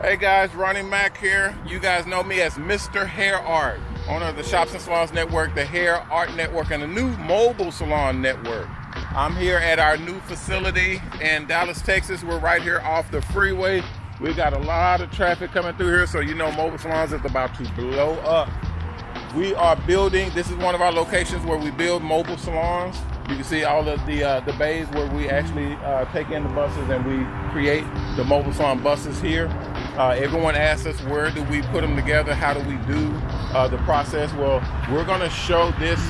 Hey guys, Ronnie Mac here. You guys know me as MrHairArt, owner of the Shops Salons NETWORK, the COACH Network, and the new Mobile Salon Network. I'm here at our new facility in Dallas, Texas. We're right here off the freeway. We got a lot of traffic coming through here, so you know Mobile Salons is about to blow up. We are building, this is one of our locations where we build mobile salons. You can see all of the bays where we actually take in the buses and we create the Mobile Salon Buses here. Everyone asks us, where do we put them together? How do we do the process? Well, we're going to show this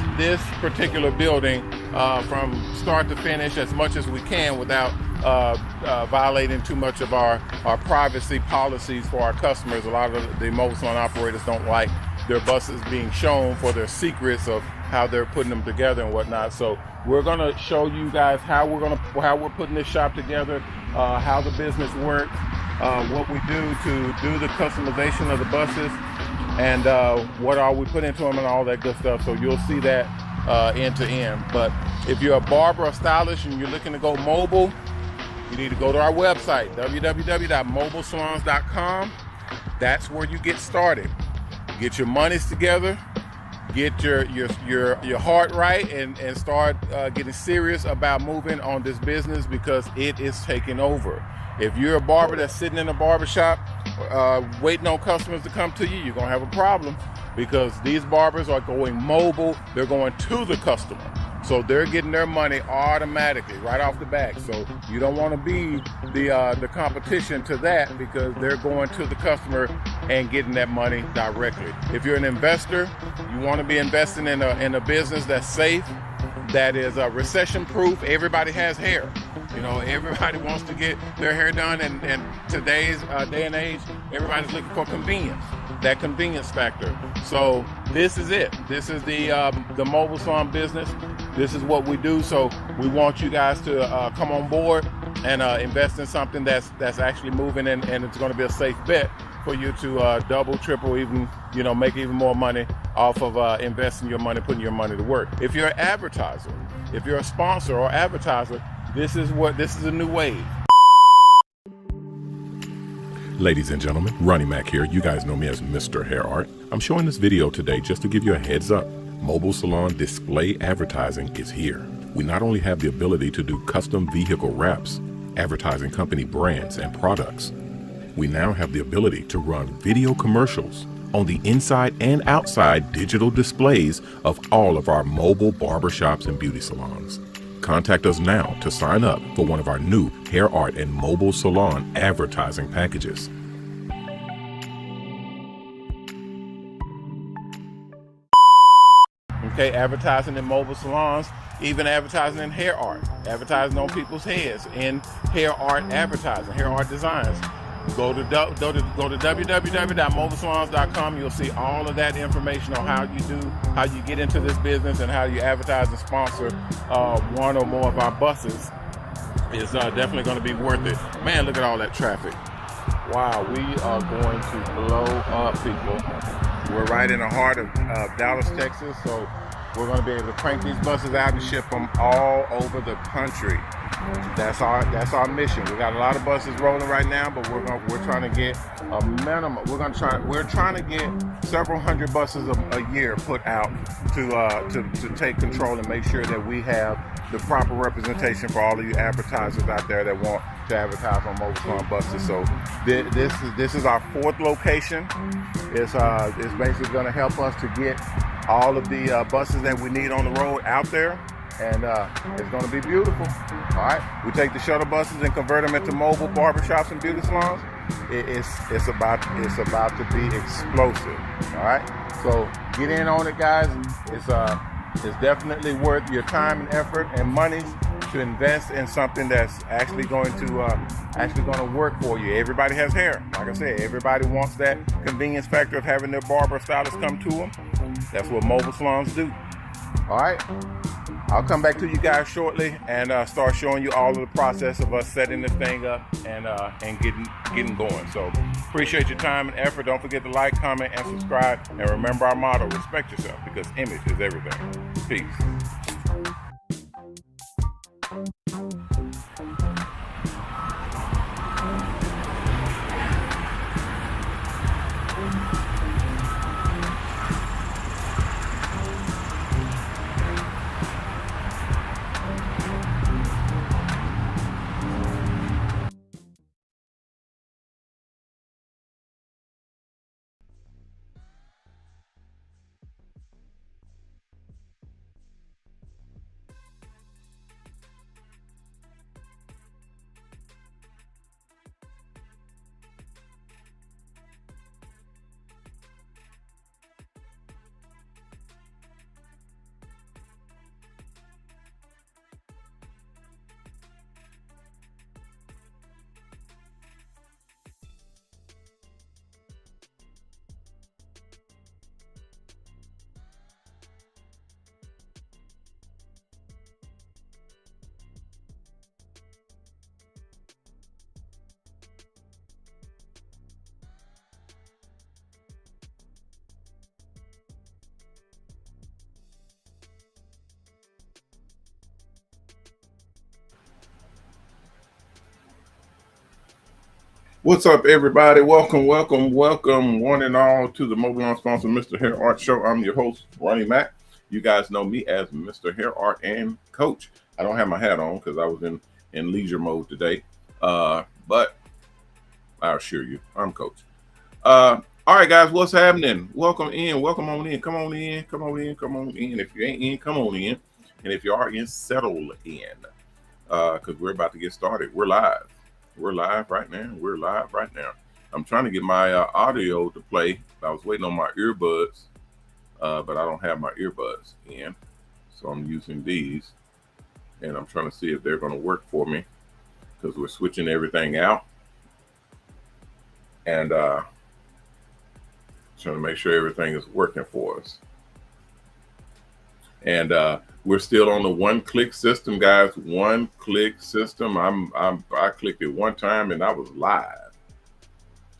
particular building from start to finish as much as we can without violating too much of our privacy policies for our customers. A lot of the mobile salon operators don't like their buses being shown for their secrets of how they're putting them together and whatnot. So we're going to show you guys how we're putting this shop together, how the business works, what we do to do the customization of the buses, and what all we put into them and all that good stuff. So you'll see that end to end. But if you're a barber or stylist and you're looking to go mobile, you need to go to our website, www.mobilesalons.com. That's where you get started. Get your monies together, get your heart right, and start getting serious about moving on this business, because it is taking over. If you're a barber that's sitting in a barber shop waiting on customers to come to you, you're gonna have a problem, because these barbers are going mobile. They're going to the customer, so they're getting their money automatically right off the bat. So you don't want to be the competition to that, because they're going to the customer and getting that money directly. If you're an investor, you want to be investing in a business that's safe, that is recession proof. Everybody has hair. You know, everybody wants to get their hair done, and today's day and age, everybody's looking for convenience, that convenience factor. So this is it. This is the mobile salon business. This is what we do. So we want you guys to come on board and invest in something that's actually moving, and it's going to be a safe bet for you to double, triple, even, you know, make even more money off of investing your money, putting your money to work. If you're an advertiser, if you're a sponsor or advertiser, this is a new wave. Ladies and gentlemen, Ronnie Mac here. You guys know me as MrHairArt. I'm showing this video today just to give you a heads up. Mobile salon display advertising is here. We not only have the ability to do custom vehicle wraps, advertising company brands and products, we now have the ability to run video commercials on the inside and outside digital displays of all of our mobile barbershops and beauty salons. Contact us now to sign up for one of our new hair art and mobile salon advertising packages. Okay, advertising in mobile salons, even advertising in hair art, advertising on people's heads in hair art advertising, hair art designs. Go to www.mobilesalons.com. You'll see all of that information on how you get into this business and how you advertise and sponsor one or more of our buses. It's definitely going to be worth it. Man, look at all that traffic. Wow, we are going to blow up, people. We're right in the heart of Dallas, Texas, so we're going to be able to crank these buses out and ship them all over the country. That's our mission. We got a lot of buses rolling right now, but we're trying to get a minimum. We're trying to get several hundred buses a year put out to take control and make sure that we have the proper representation for all of you advertisers out there that want to advertise on mobile salon buses. So this is our 4th location. It's basically going to help us to get all of the buses that we need on the road out there. And it's going to be beautiful. All right, we take the shuttle buses and convert them into mobile barbershops and beauty salons. It's about to be explosive. All right, so get in on it, guys. It's definitely worth your time and effort and money to invest in something that's actually going to work for you. Everybody has hair. Like I said, everybody wants that convenience factor of having their barber or stylist come to them. That's what mobile salons do. All right. I'll come back to you guys shortly and start showing you all of the process of us setting this thing up and getting going. So appreciate your time and effort. Don't forget to like, comment, and subscribe. And remember our motto, respect yourself, because image is everything. Peace. What's up, everybody? Welcome, one and all to the Mobile Salons sponsor, MrHairArt Show. I'm your host, Ronnie Mac. You guys know me as MrHairArt and Coach. I don't have my hat on because I was in leisure mode today, but I assure you, I'm Coach. All right, guys, what's happening? Welcome on in. Come on in. If you ain't in, come on in. And if you are in, settle in, because we're about to get started. We're live right now. I'm trying to get my audio to play. I was waiting on my earbuds, but I don't have my earbuds in, so I'm using these, and I'm trying to see if they're going to work for me because we're switching everything out, and trying to make sure everything is working for us. And we're still on the one-click system, guys. One-click system. I clicked it one time and I was live.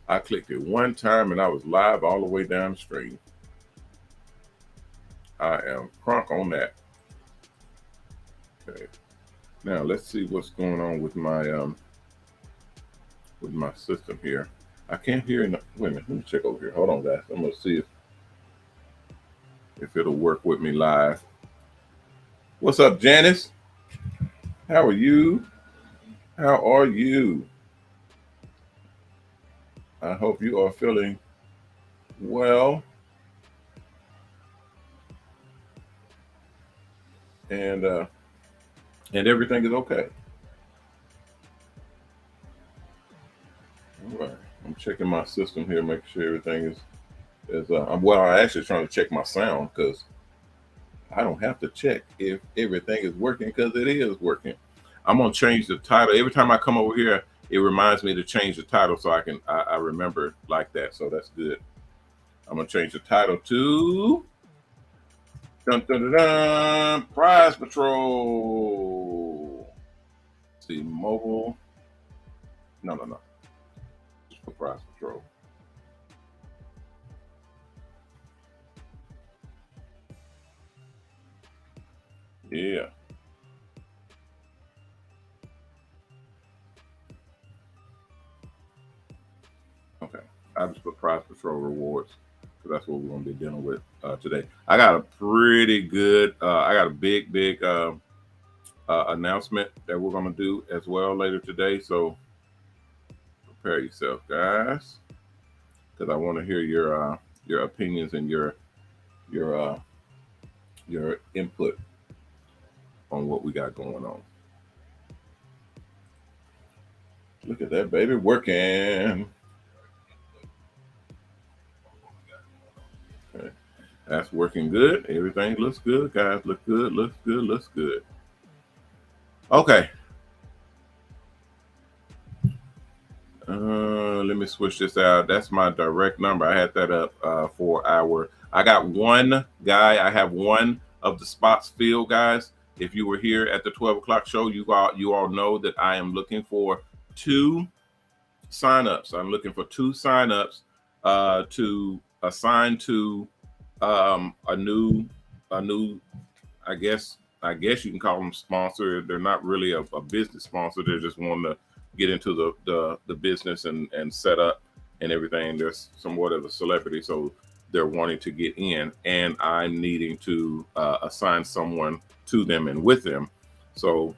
I clicked it one time and I was live all the way down the stream. I am crunk on that. Okay. Now let's see what's going on with my system here. I can't hear enough. Wait a minute. Let me check over here. Hold on, guys. I'm gonna see if it'll work with me live. What's up, Janice? How are you? I hope you are feeling well. And everything is okay. All right. I'm checking my system here, making sure everything is I'm actually trying to check my sound because I don't have to check if everything is working because it is working. I'm gonna change the title every time I come over here. It reminds me to change the title so I remember like that. So that's good. I'm gonna change the title to dun, dun, dun, dun, Prize Patrol. Let's see, mobile. No. Just for Prize Patrol. Yeah. Okay. I just put Prize Patrol rewards because that's what we're going to be dealing with today. I got a pretty good, I got a big announcement that we're going to do as well later today. So prepare yourself, guys, because I want to hear your opinions and your input on what we got going on. Look at that baby working. Okay. That's working good. Everything looks good, guys. Looks good. Okay. Let me switch this out. That's my direct number. I had that up for I got one guy. I have one of the spots filled, guys. If you were here at the 12 o'clock show, you all know that I am looking for 2 signups. I'm looking for 2 signups to assign to a new I guess you can call them sponsor. They're not really a business sponsor. They're just wanting to get into the business and set up and everything. They're somewhat of a celebrity, so they're wanting to get in, and I'm needing to assign someone to them and with them. So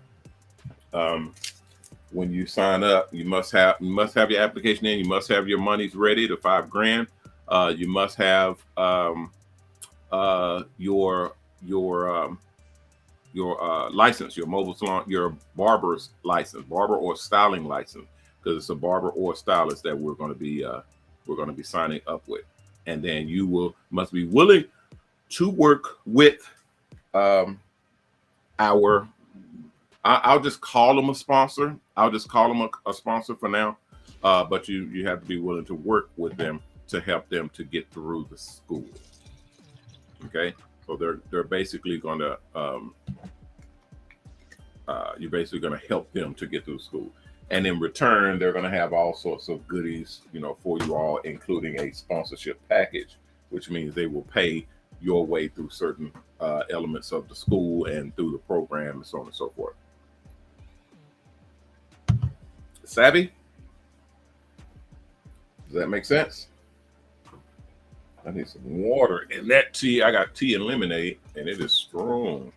when you sign up, you must have your application in. You must have your monies ready, the $5,000. You must have your license, your mobile salon, your barber's license, barber or styling license, because it's a barber or stylist that we're going to be signing up with, and then you must be willing to work with our. I'll just call them a sponsor. I'll just call them a sponsor for now, but you have to be willing to work with them to help them to get through the school. Okay. So they're basically going to you're basically going to help them to get through school, and in return they're going to have all sorts of goodies, for you all, including a sponsorship package, which means they will pay your way through certain elements of the school and through the program and so on and so forth. Savvy? Does that make sense? I need some water in that tea. I got tea and lemonade, and it is strong.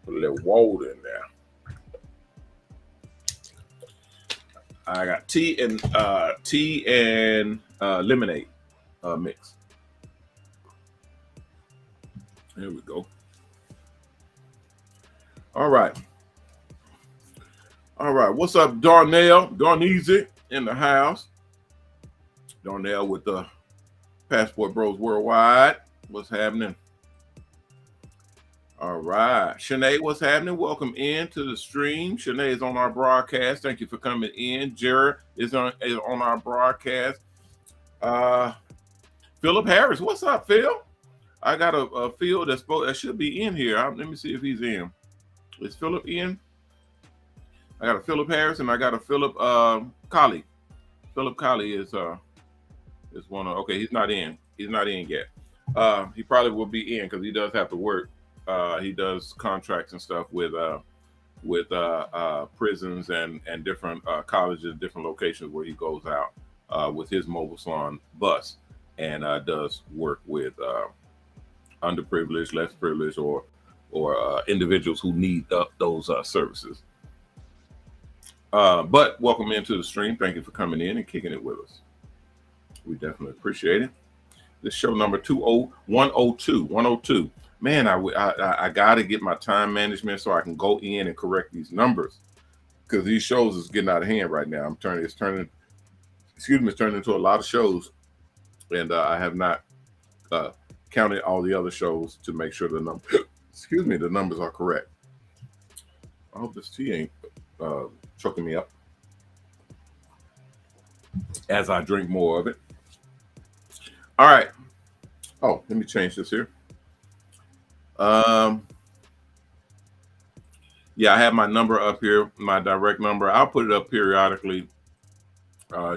Put a little water in there. I got tea and lemonade mix. There we go. All right. All right. What's up, Darnell? Darneezy in the house. Darnell with the Passport Bros Worldwide. What's happening? All right. Shanae, what's happening? Welcome in to the stream. Shanae is on our broadcast. Thank you for coming in. Jared is on our broadcast. Philip Harris, what's up, Phil? I got a Phil that should be in here. Let me see if he's in. Is Philip in? I got a Philip Harris and I got a Philip Colley. Philip Colley is one of, okay, he's not in. He's not in yet. He probably will be in because he does have to work. He does contracts and stuff with prisons and different colleges, different locations where he goes out with his mobile salon bus and does work with underprivileged, less privileged, or individuals who need those services. But welcome into the stream. Thank you for coming in and kicking it with us. We definitely appreciate it. This show number 102. Man, I got to get my time management so I can go in and correct these numbers because these shows is getting out of hand right now. It's turning into a lot of shows, and I have not counted all the other shows to make sure the numbers are correct. I hope this tea ain't choking me up as I drink more of it. All right. Oh, let me change this here. Yeah, I have my number up here, my direct number. I'll put it up periodically,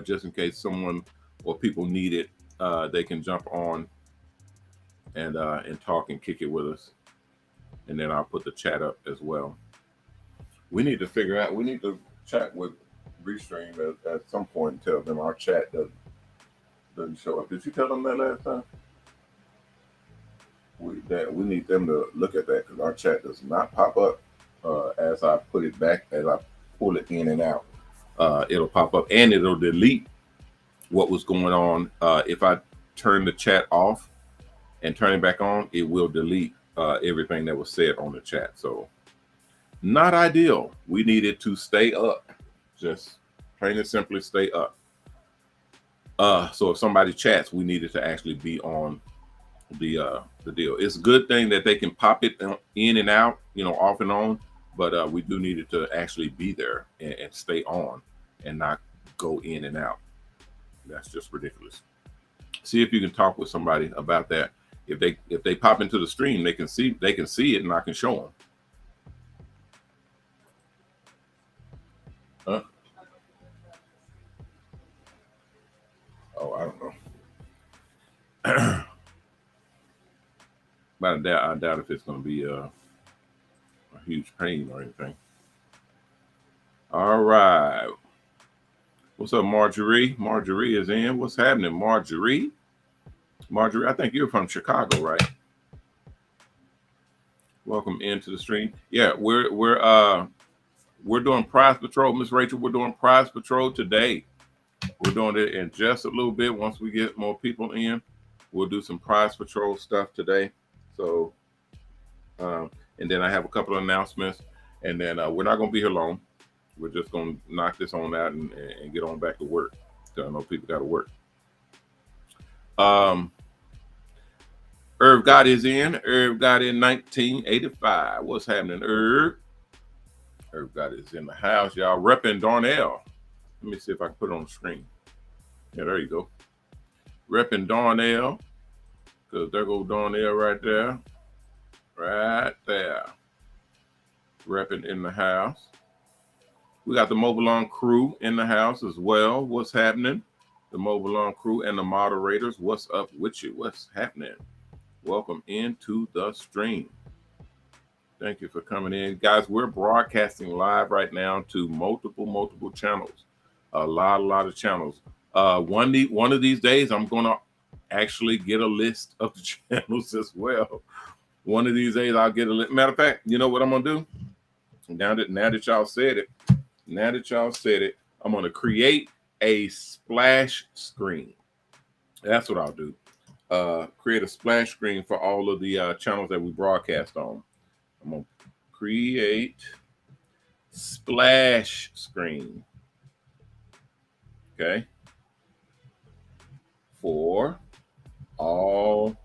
just in case someone or people need it. They can jump on and talk and kick it with us, and then I'll put the chat up as well. We need to chat with Restream at some point and tell them our chat doesn't show up. Did you tell them that last time? We need them to look at that because our chat does not pop up as I put it back, as I pull it in and out. It'll pop up and it'll delete what was going on. If I turn the chat off and turn it back on, it will delete everything that was said on the chat. So not ideal. We need it to stay up. Just plain and simply stay up. So if somebody chats, we need it to actually be on the deal. It's a good thing that they can pop it in and out, off and on, but we do need it to actually be there and stay on and not go in and out. That's just ridiculous. See if you can talk with somebody about that. If they pop into the stream, they can see it and I can show them. Huh? Oh, I don't know. But I doubt if it's going to be a huge pain or anything. All right. What's up, Marjorie? Marjorie is in. What's happening, Marjorie? Marjorie, I think you're from Chicago, right? Welcome into the stream. Yeah, we're doing prize patrol, Miss Rachel. We're doing prize patrol today. We're doing it in just a little bit. Once we get more people in, we'll do some prize patrol stuff today. So, and then I have a couple of announcements, and then we're not going to be here long. We're just going to knock this on out and get on back to work. So I know people got to work. Irv God is in. Irv God in 1985. What's happening, Irv? Irv God is in the house, y'all. Repping Darnell. Let me see if I can put it on the screen. Yeah, there you go. Repping Darnell. Because there goes Darnell right there. Right there. Repping in the house. We got the Mobile Salon crew in the house as well. What's happening? The Mobile Salon crew and the moderators. What's up with you? What's happening? Welcome into the stream. Thank you for coming in. Guys, we're broadcasting live right now to multiple channels. A lot of channels One of these days, I'm gonna actually get a list of the channels as well. One of these days, I'll get a list. Matter of fact, you know what I'm gonna do? Now that y'all said it, I'm gonna create a splash screen. That's what I'll do. Create a splash screen for all of the channels that we broadcast on. I'm gonna create splash screen. Okay. For all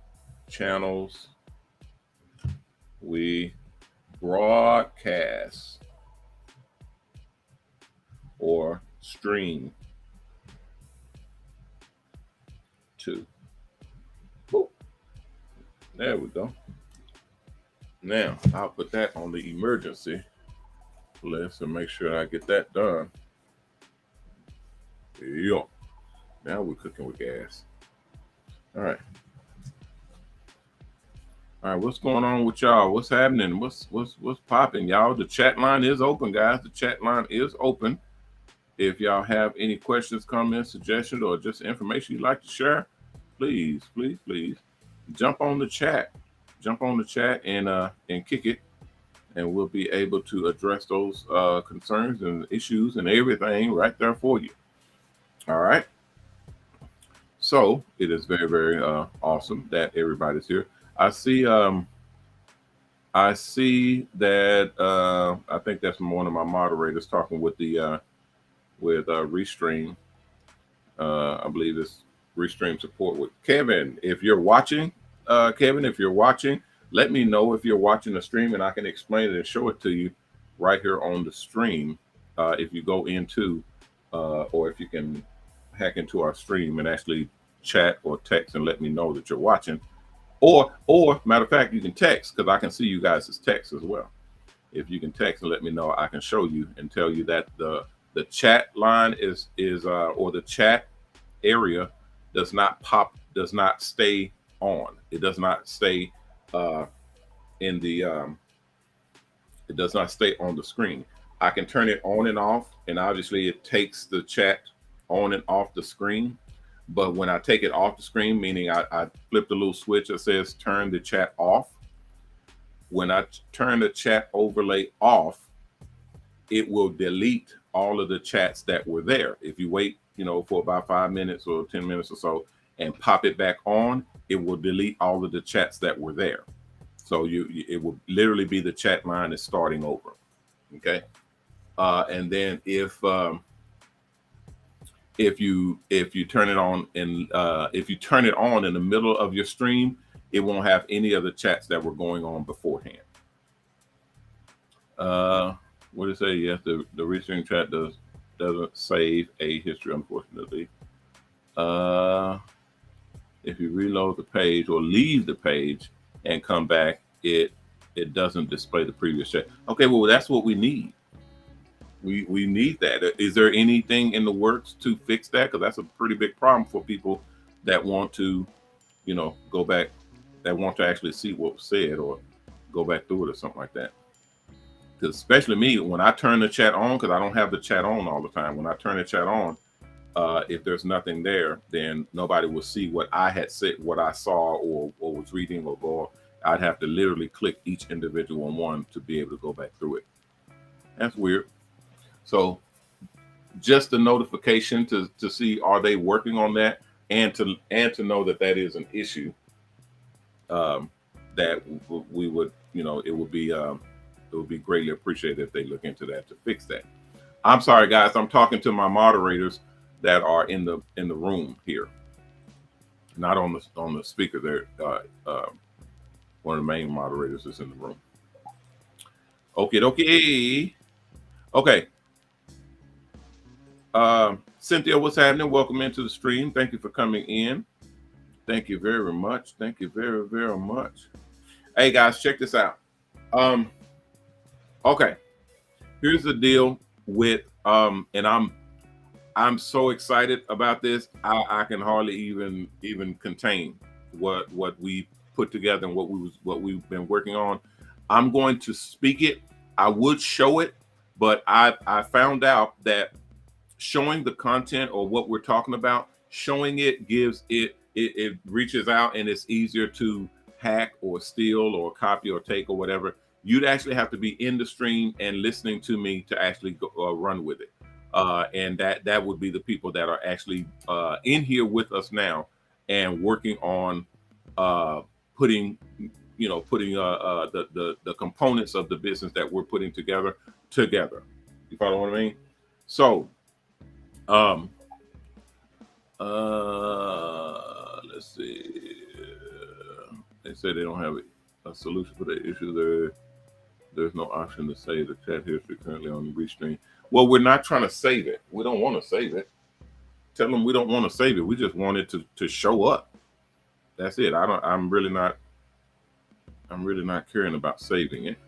channels we broadcast or stream to. Boop. There we go. Now I'll put that on the emergency list and make sure I get that done. Yo. Now we're cooking with gas. All right. All right, what's going on with y'all? What's happening? What's popping, y'all? The chat line is open, guys. The chat line is open. If y'all have any questions, comments, suggestions, or just information you'd like to share, please jump on the chat. Jump on the chat and kick it, and we'll be able to address those concerns and issues and everything right there for you. All right. So it is very, very awesome that everybody's here. I see that I think that's one of my moderators talking with the Restream. I believe it's Restream support with Kevin. If you're watching, Kevin, let me know if you're watching the stream, and I can explain it and show it to you right here on the stream. If you go into or if you can hack into our stream and actually chat or text and let me know that you're watching. Or matter of fact, you can text, because I can see you guys' text as well. If you can text and let me know, I can show you and tell you that the chat line is or the chat area does not stay on. It does not stay it does not stay on the screen. I can turn it on and off, and obviously it takes the chat on and off the screen. But when I take it off the screen, meaning I flip the little switch that says turn the chat off. When I turn the chat overlay off, it will delete all of the chats that were there. If you wait, for about 5 minutes or 10 minutes or so and pop it back on, it will delete all of the chats that were there. So it will literally be the chat line is starting over. Okay. And then if you turn it on and if you turn it on in the middle of your stream, it won't have any of the chats that were going on beforehand. What did it say? Yes, the restream chat doesn't save a history, unfortunately. If you reload the page or leave the page and come back, it doesn't display the previous chat. Okay, well, that's what we need. We need that. Is there anything in the works to fix that? Because that's a pretty big problem for people that want to, go back, that want to actually see what was said or go back through it or something like that. Because especially me, when I turn the chat on, because I don't have the chat on all the time. When I turn the chat on, if there's nothing there, then nobody will see what I had said, what I saw or was reading or go. I'd have to literally click each individual one to be able to go back through it. That's weird. So just the notification to see, are they working on that, and to know that is an issue that we would, it would be greatly appreciated if they look into that to fix that. I'm sorry, guys. I'm talking to my moderators that are in the room here, not on the speaker. There, one of the main moderators is in the room. Okay. Cynthia, what's happening? Welcome into the stream. Thank you for coming in. Thank you very much. Thank you very, very much. Hey guys, check this out. Okay, here's the deal with and I'm so excited about this. I can hardly even contain what we put together and what we've been working on. I'm going to speak it. I would show it, but I found out that showing the content or what we're talking about, showing it gives it reaches out, and it's easier to hack or steal or copy or take or whatever. You'd actually have to be in the stream and listening to me to actually go, run with it. And that would be the people that are actually in here with us now and working on putting the components of the business that we're putting together. You follow what I mean? So let's see. They say they don't have a solution for the issue. There's no option to save the chat history currently on the restream. Well, we're not trying to save it. We don't want to save it. Tell them we don't want to save it. We just want it to show up. That's it. I'm really not caring about saving it.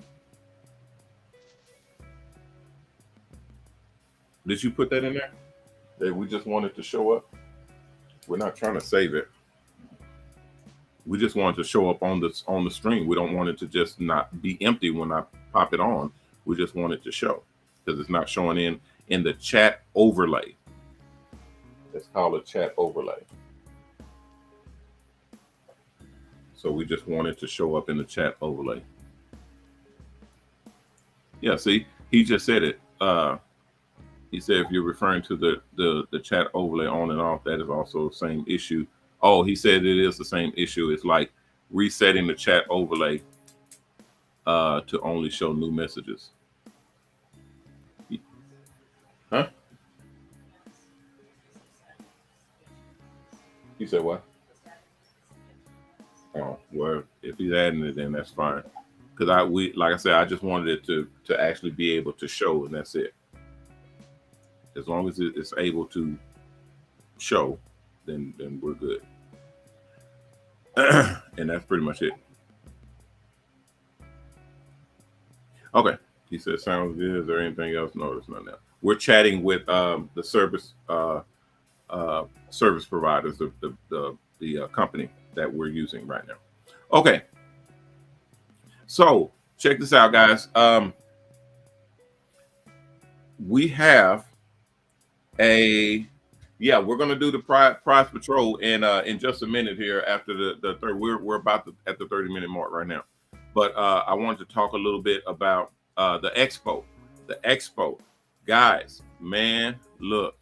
Did you put that in there? That we just want it to show up? We're not trying to save it. We just want it to show up on the stream. We don't want it to just not be empty when I pop it on. We just want it to show because it's not showing in the chat overlay. It's called a chat overlay. So we just want it to show up in the chat overlay. Yeah, see, he just said it. He said if you're referring to the chat overlay on and off, that is also the same issue. Oh, he said it is the same issue. It's like resetting the chat overlay to only show new messages. Huh? You said what? Oh, well, if he's adding it, then that's fine. Because like I said, I just wanted it to actually be able to show, and that's it. As long as it's able to show, then we're good. And that's pretty much it. Okay. He said, sounds good. Is there anything else? No, there's nothing else. We're chatting with the service providers, the company that we're using right now. Okay. So check this out, guys. We have we're going to do the prize patrol in just a minute here after the third. We're about at the 30-minute mark right now. But I wanted to talk a little bit about the expo. The expo. Guys, man, look.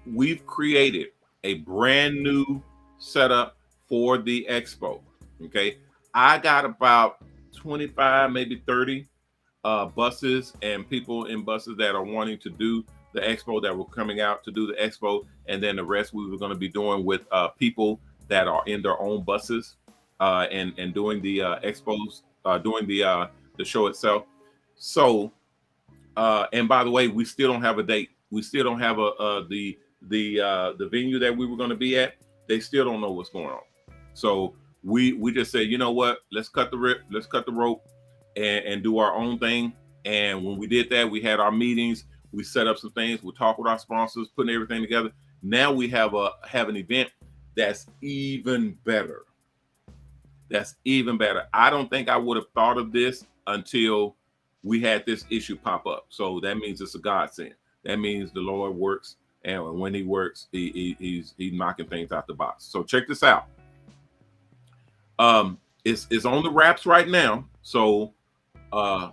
We've created a brand new setup for the expo. Okay. I got about 25, maybe 30 buses and people in buses that are wanting to do the expo, that were coming out to do the expo. And then the rest we were going to be doing with people that are in their own buses and doing the expos, doing the show itself. So, and by the way, we still don't have a date. We still don't have the venue that we were going to be at. They still don't know what's going on. So we just said, you know what? Let's cut the rope and do our own thing. And when we did that, we had our meetings. We set up some things. We talked with our sponsors, putting everything together. Now we have an event that's even better. That's even better. I don't think I would have thought of this until we had this issue pop up. So that means it's a godsend. That means the Lord works, and when He works, he's knocking things out the box. So check this out. It's on the wraps right now. So I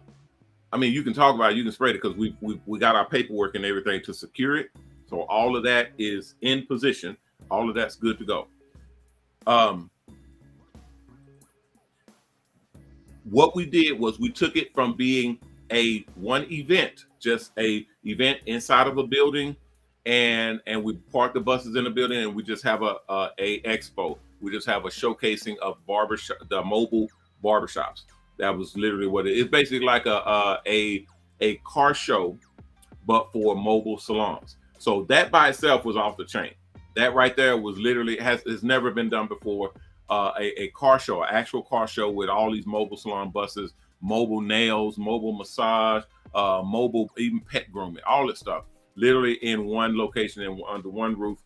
mean, you can talk about it, you can spread it, because we got our paperwork and everything to secure it. So all of that is in position. All of that's good to go. What we did was we took it from being a one event, just a event inside of a building, and we park the buses in the building, and we just have a expo. We just have a showcasing of the mobile barbershops. That was literally what it is. It's basically like a car show, but for mobile salons. So that by itself was off the chain. That right there was literally has never been done before. A car show, an actual car show with all these mobile salon buses, mobile nails, mobile massage, mobile even pet grooming, all that stuff, literally in one location and under one roof,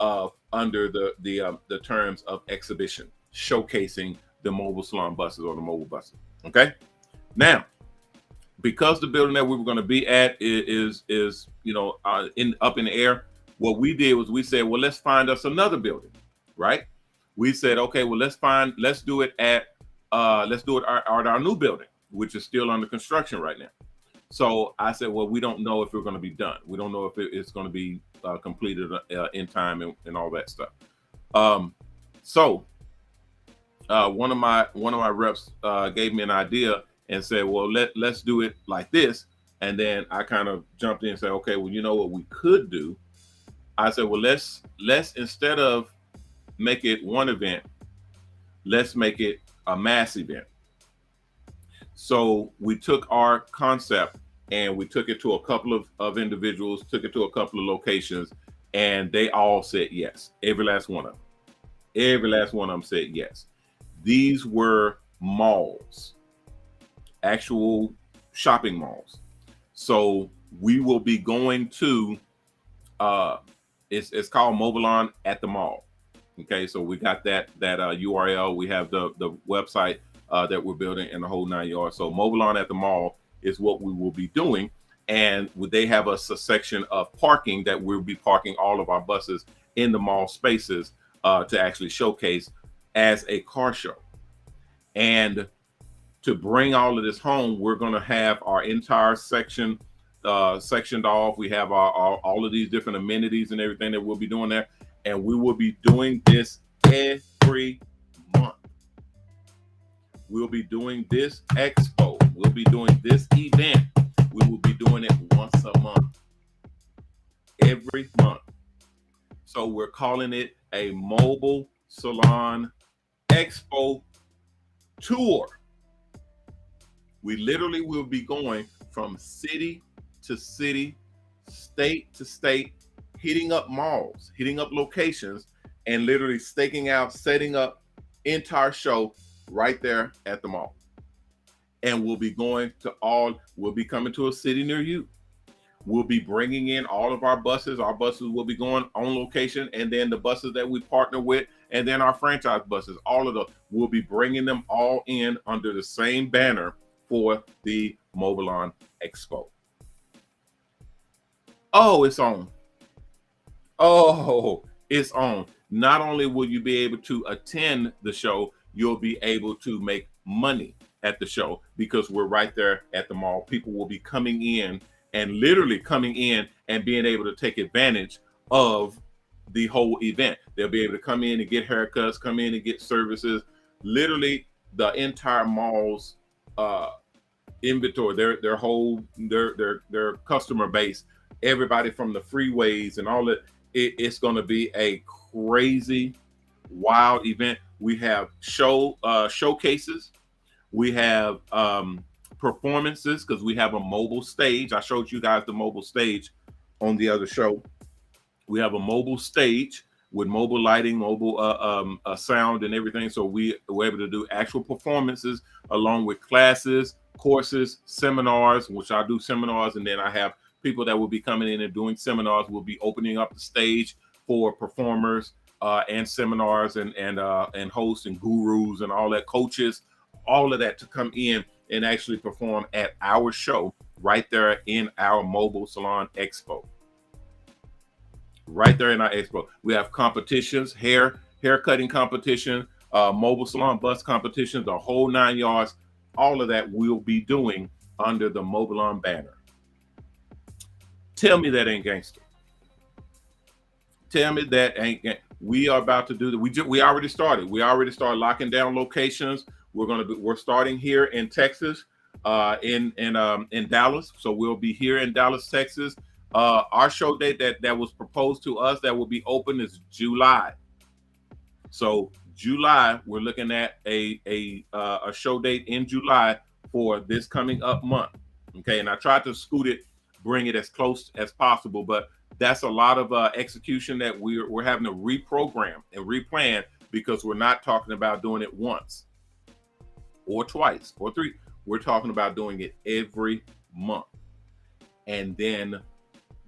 under the terms of exhibition, showcasing the mobile salon buses or the mobile buses. Okay. Now, because the building that we were going to be at is up in the air, what we did was we said, well, let's find us another building, right? We said, okay, well, let's do it at our new building, which is still under construction right now. So I said, well, we don't know if we're going to be done. We don't know if it's going to be completed in time and all that stuff. So one of my reps gave me an idea and said, well, let's do it like this. And then I kind of jumped in and said, okay, well, you know what we could do? I said, well, let's instead of make it one event, let's make it a mass event. So we took our concept and we took it to a couple of individuals, took it to a couple of locations, and they all said yes. Every last one of them. Every last one of them said yes. These were malls, actual shopping malls. So we will be going to, it's called Mobile Salons at the Mall. Okay, so we got that URL. We have the website that we're building in the whole 9 yards. So Mobile Salons at the Mall is what we will be doing. And they have a section of parking that we'll be parking all of our buses in the mall spaces to actually showcase as a car show. And to bring all of this home, we're going to have our entire section sectioned off. We have all of these different amenities and everything that we'll be doing there. And we will be doing this every month. We'll be doing this expo. We'll be doing this event. We will be doing it once a month. Every month. So we're calling it a Mobile Salon Expo Tour. We literally will be going from city to city, state to state, hitting up malls, hitting up locations, and literally staking out, setting up entire show right there at the mall. And we'll be coming to a city near you. We'll be bringing in all of our buses. Our buses will be going on location, and then the buses that we partner with, and then our franchise buses, all of those, we'll be bringing them all in under the same banner for the Mobile Salon Expo. Oh, it's on. Oh, it's on. Not only will you be able to attend the show, you'll be able to make money at the show because we're right there at the mall. People will be coming in and literally coming in and being able to take advantage of the whole event. They'll be able to come in and get haircuts, come in and get services. Literally the entire mall's inventory, their customer base, everybody from the freeways and all that. It's going to be a crazy, wild event. We have showcases. We have performances because we have a mobile stage. I showed you guys the mobile stage on the other show. We have a mobile stage with mobile lighting, mobile sound and everything. So we're able to do actual performances along with classes, courses, seminars, which I do seminars, and then I have people that will be coming in and doing seminars. We'll be opening up the stage for performers and seminars and hosts and gurus and all that, coaches, all of that to come in and actually perform at our show right there in our Mobile Salon Expo. Right there in our expo. We have competitions, hair cutting competition, mobile salon bus competitions, the whole 9 yards. All of that we'll be doing under the Mobile Salon banner. Tell me that ain't gangster. Tell me that ain't gangster. We are about to do that. We already started. We already started locking down locations. We're starting here in Texas, in Dallas. So we'll be here in Dallas, Texas. Our show date that was proposed to us that will be open is July. So July, we're looking at a show date in July for this coming up month. Okay, and I tried to scoot it, bring it as close as possible, but that's a lot of execution that we're having to reprogram and replan because we're not talking about doing it once or twice or three. We're talking about doing it every month and then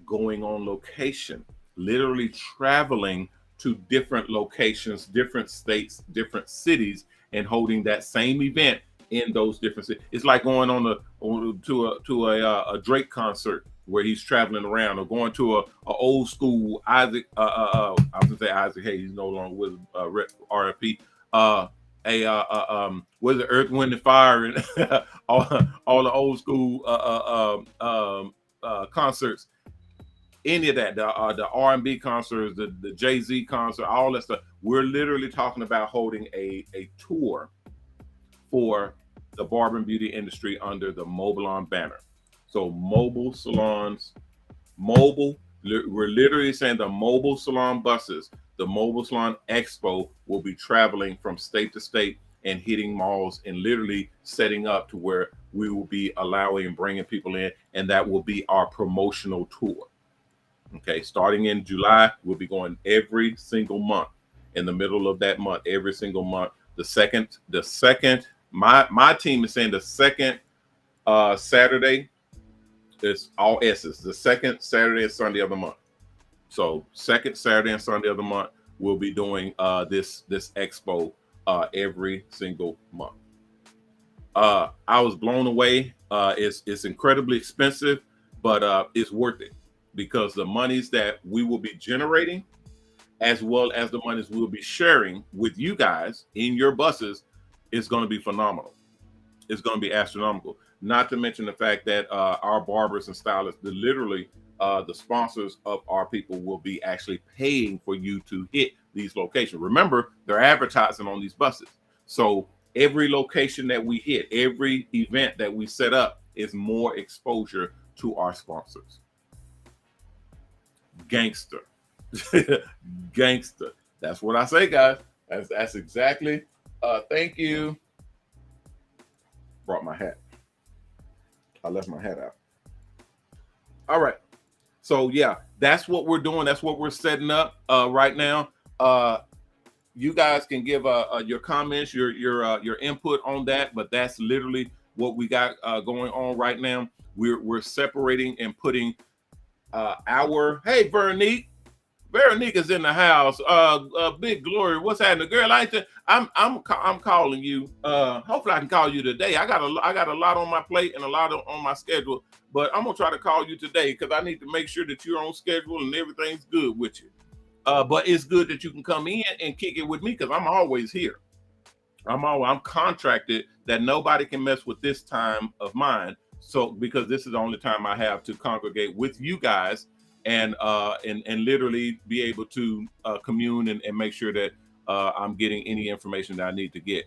going on location, literally traveling to different locations, different states, different cities, and holding that same event in those different cities. It's like going to a Drake concert where he's traveling around, or going to a old school Isaac. I was gonna say Isaac Hayes. He's no longer with RFP. Was it Earth, Wind, and Fire, and all the old school concerts. Any of that, the R&B concerts, the Jay-Z concert, all that stuff. We're literally talking about holding a tour for the barber and beauty industry under the Mobile Salon banner. So Mobile Salons, we're literally saying the Mobile Salon Buses, the Mobile Salon Expo will be traveling from state to state and hitting malls and literally setting up to where we will be allowing and bringing people in, and that will be our promotional tour. Okay, starting in July, we'll be going every single month. In the middle of that month, every single month. The second, my team is saying the second Saturday is all S's. The second Saturday and Sunday of the month. So second Saturday and Sunday of the month, we'll be doing this expo every single month. I was blown away. It's incredibly expensive, but it's worth it, because the monies that we will be generating, as well as the monies we'll be sharing with you guys in your buses, is going to be phenomenal. It's going to be astronomical. Not to mention the fact that our barbers and stylists, literally the sponsors of our people, will be actually paying for you to hit these locations. Remember, they're advertising on these buses. So every location that we hit, every event that we set up, is more exposure to our sponsors. Gangster. Gangster. That's what I say, guys. That's exactly. Thank you. Brought my hat. I left my hat out. All right. So yeah, that's what we're doing. That's what we're setting up right now. You guys can give your comments, your input on that, but that's literally what we got going on right now. We're separating and putting hey, Veronique is in the house. Big Glory, what's happening, girl? I'm calling you. Hopefully I can call you today. I got a lot on my plate and a lot on my schedule, but I'm gonna try to call you today because I need to make sure that you're on schedule and everything's good with you. But it's good that you can come in and kick it with me, because I'm always here. I'm contracted that nobody can mess with this time of mine. So because this is the only time I have to congregate with you guys and literally be able to commune and make sure that I'm getting any information that I need to get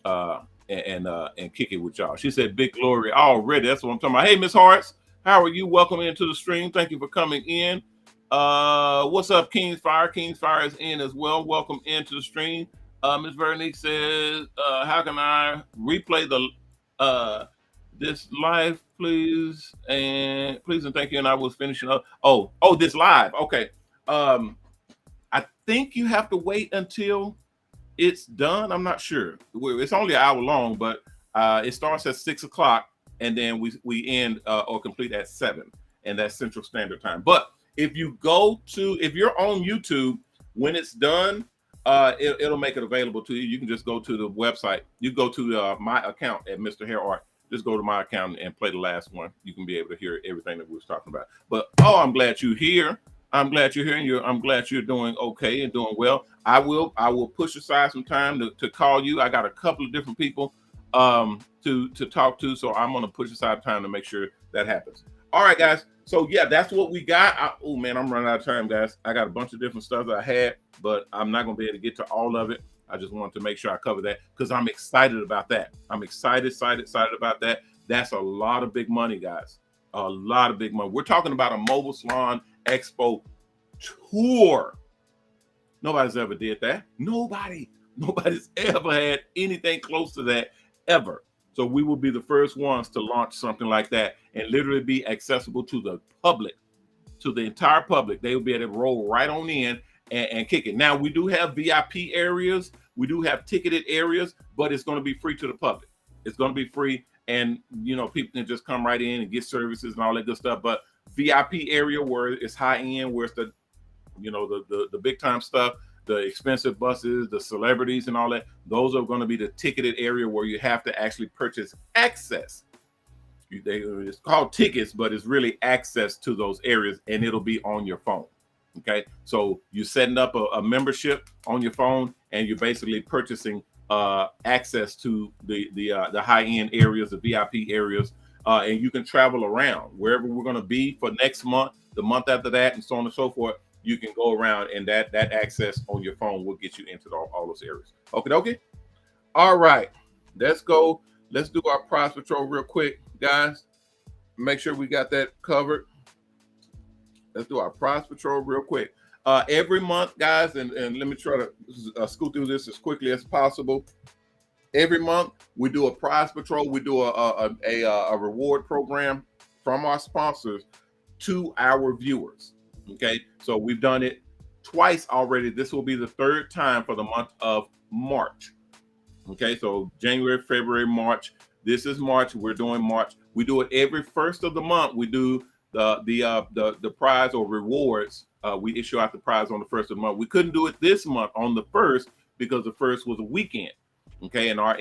and kick it with y'all. She said, Big Glory already. That's what I'm talking about. Hey, Miss Hearts, how are you? Welcome into the stream. Thank you for coming in. What's up, King's Fire? King's Fire is in as well. Welcome into the stream. Miss Veronique says, how can I replay this live, please? And please and thank you. And I was finishing up. Oh, this live. Okay. I think you have to wait until it's done. I'm not sure. It's only an hour long, but it starts at 6 o'clock, and then we end or complete at 7, and that's Central Standard Time. But if you're on YouTube, when it's done, it'll make it available to you. You can just go to the website. You go to my account at MrHairArt. Just go to my account and play the last one. You can be able to hear everything that we was talking about. But I'm glad you're here. I'm glad you're here, and I'm glad you're doing okay and doing well. I will push aside some time to call you. I got a couple of different people to talk to, so I'm gonna push aside time to make sure that happens. All right, guys. So yeah, that's what we got. Oh man, I'm running out of time, guys. I got a bunch of different stuff that I had, but I'm not gonna be able to get to all of it. I just wanted to make sure I cover that because I'm excited about that. I'm excited about that. That's a lot of big money, guys. A lot of big money. We're talking about a Mobile Salon Expo tour. Nobody's ever did that. Nobody's ever had anything close to that ever. So we will be the first ones to launch something like that and literally be accessible to the public, to the entire public. They will be able to roll right on in and kick it. Now, we do have VIP areas. We do have ticketed areas, but it's going to be free to the public. It's going to be free. And, people can just come right in and get services and all that good stuff. But VIP area where it's high end, where it's the big time stuff, the expensive buses, the celebrities and all that, those are going to be the ticketed area where you have to actually purchase access. It's called tickets, but it's really access to those areas, and it'll be on your phone. Okay, so you're setting up a membership on your phone, and you're basically purchasing access to the high-end areas, the VIP areas, and you can travel around wherever we're going to be for next month, the month after that, and so on and so forth. You can go around, and that access on your phone will get you into all those areas. Okay. All right, let's go. Let's do our prize patrol real quick, guys. Make sure we got that covered. Let's do our prize patrol real quick. Every month, guys, and let me try to scoot through this as quickly as possible. Every month, we do a prize patrol. We do a reward program from our sponsors to our viewers. Okay, so we've done it twice already. This will be the third time for the month of March. Okay, so January, February, March. This is March. We're doing March. We do it every first of the month. We do the prize or rewards. We issue out the prize on the first of the month. We couldn't do it this month on the first because the first was a weekend. Okay, and our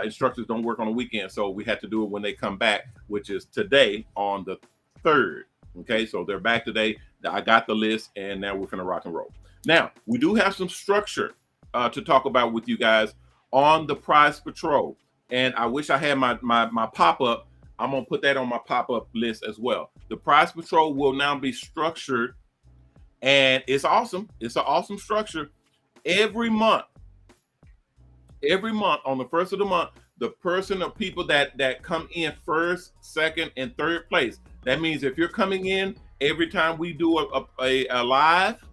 instructors don't work on the weekend, so we had to do it when they come back, which is today on the 3rd. Okay, so they're back today. I got the list, and now we're gonna rock and roll. Now we do have some structure to talk about with you guys on the prize patrol, and I wish I had my pop-up. I'm gonna put that on my pop-up list as well. The prize patrol will now be structured, and it's awesome. It's an awesome structure. Every month on the first of the month, the person or people that come in first, second, and third place. That means if you're coming in every time we do a live,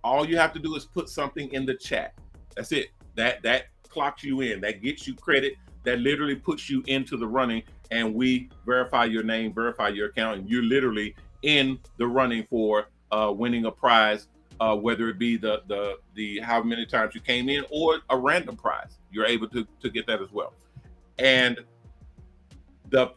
all you have to do is put something in the chat. That's it. That clocks you in. That gets you credit. That literally puts you into the running, and we verify your name, verify your account, and you're literally in the running for winning a prize, whether it be the how many times you came in or a random prize. You're able to get that as well. And that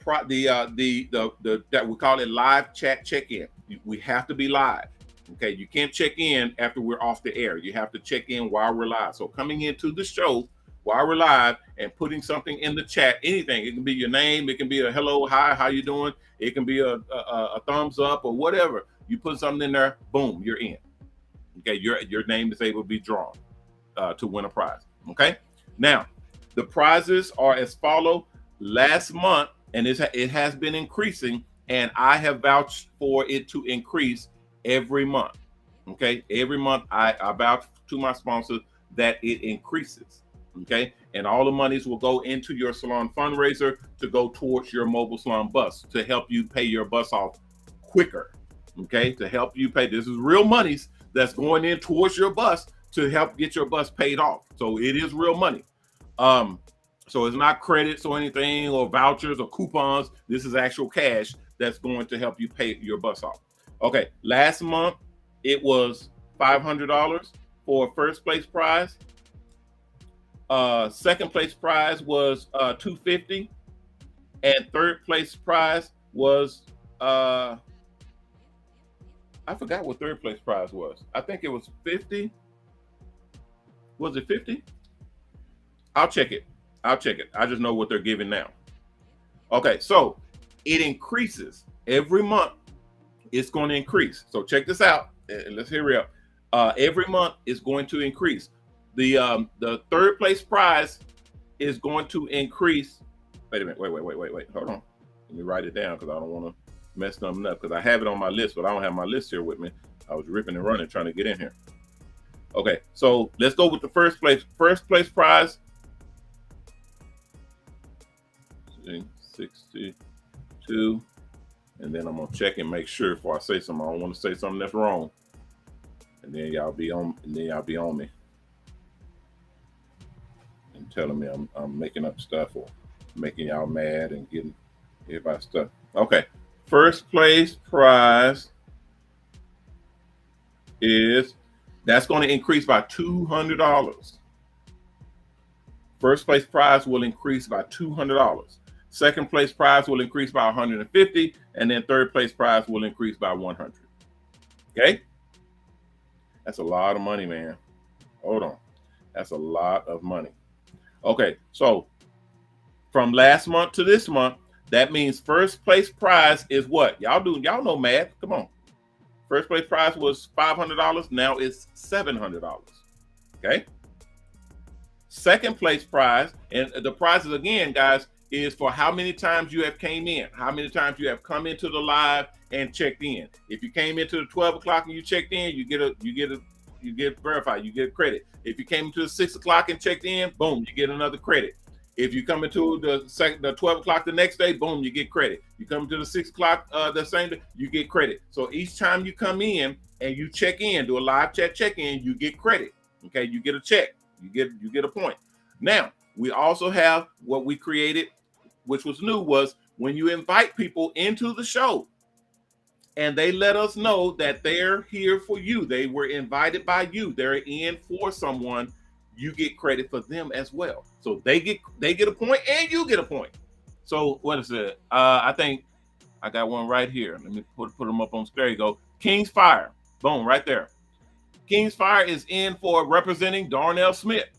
we call it live chat check-in. We have to be live. Okay, you can't check in after we're off the air. You have to check in while we're live. So coming into the show while we're live and putting something in the chat, anything. It can be your name, it can be a hello, hi, how you doing? It can be a thumbs up or whatever. You put something in there, boom, you're in. Okay, your name is able to be drawn to win a prize. Okay, now the prizes are as follow. Last month, and it has been increasing, and I have vouched for it to increase every month. Okay, every month I vouch to my sponsors that it increases. Okay, and all the monies will go into your salon fundraiser to go towards your mobile salon bus to help you pay your bus off quicker. Okay, to help you pay. This is real monies that's going in towards your bus to help get your bus paid off. So it is real money. So it's not credits or anything or vouchers or coupons. This is actual cash that's going to help you pay your bus off. Okay, last month it was $500 for a first place prize. Second place prize was $250, and third place prize was I forgot what third place prize was. I think it was 50. Was it 50? I'll check it. I just know what they're giving now. Okay, so it increases every month. It's going to increase. So check this out. Let's hurry up. Every month is going to increase. The third place prize is going to increase. Wait a minute. Wait. Hold on. Let me write it down because I don't want to mess something up, because I have it on my list, but I don't have my list here with me. I was ripping and running trying to get in here. Okay, so let's go with the first place. First place prize. 62, and then I'm gonna check and make sure before I say something. I don't want to say something that's wrong, and then y'all be on me and telling me I'm making up stuff or making y'all mad and getting everybody stuff. Okay, first place prize that's going to increase by $200. First place prize will increase by $200. Second place prize will increase by $150, and then third place prize will increase by $100. Okay, that's a lot of money, man. Hold on. That's a lot of money. Okay, so from last month to this month, that means first place prize is what? Y'all know math. Come on. First place prize was $500. Now it's $700. Okay. Second place prize, and the prizes again, guys, is for how many times you have came in, how many times you have come into the live and checked in. If you came into the 12 o'clock and you checked in, you get verified, you get credit. If you came into the 6 o'clock and checked in, boom, you get another credit. If you come into the 12 o'clock the next day, boom, you get credit. You come to the 6 o'clock the same day, you get credit. So each time you come in and you check in, do a live chat check-in, you get credit. Okay, you get a check. You get a point. Now, we also have what we created, which was new, was when you invite people into the show and they let us know that they're here for you. They were invited by you. They're in for someone. You get credit for them as well. So they get a point and you get a point. So what is it? I think I got one right here. Let me put them up on. There you go. King's Fire. Boom, right there. King's Fire is in for representing Darnell Smith.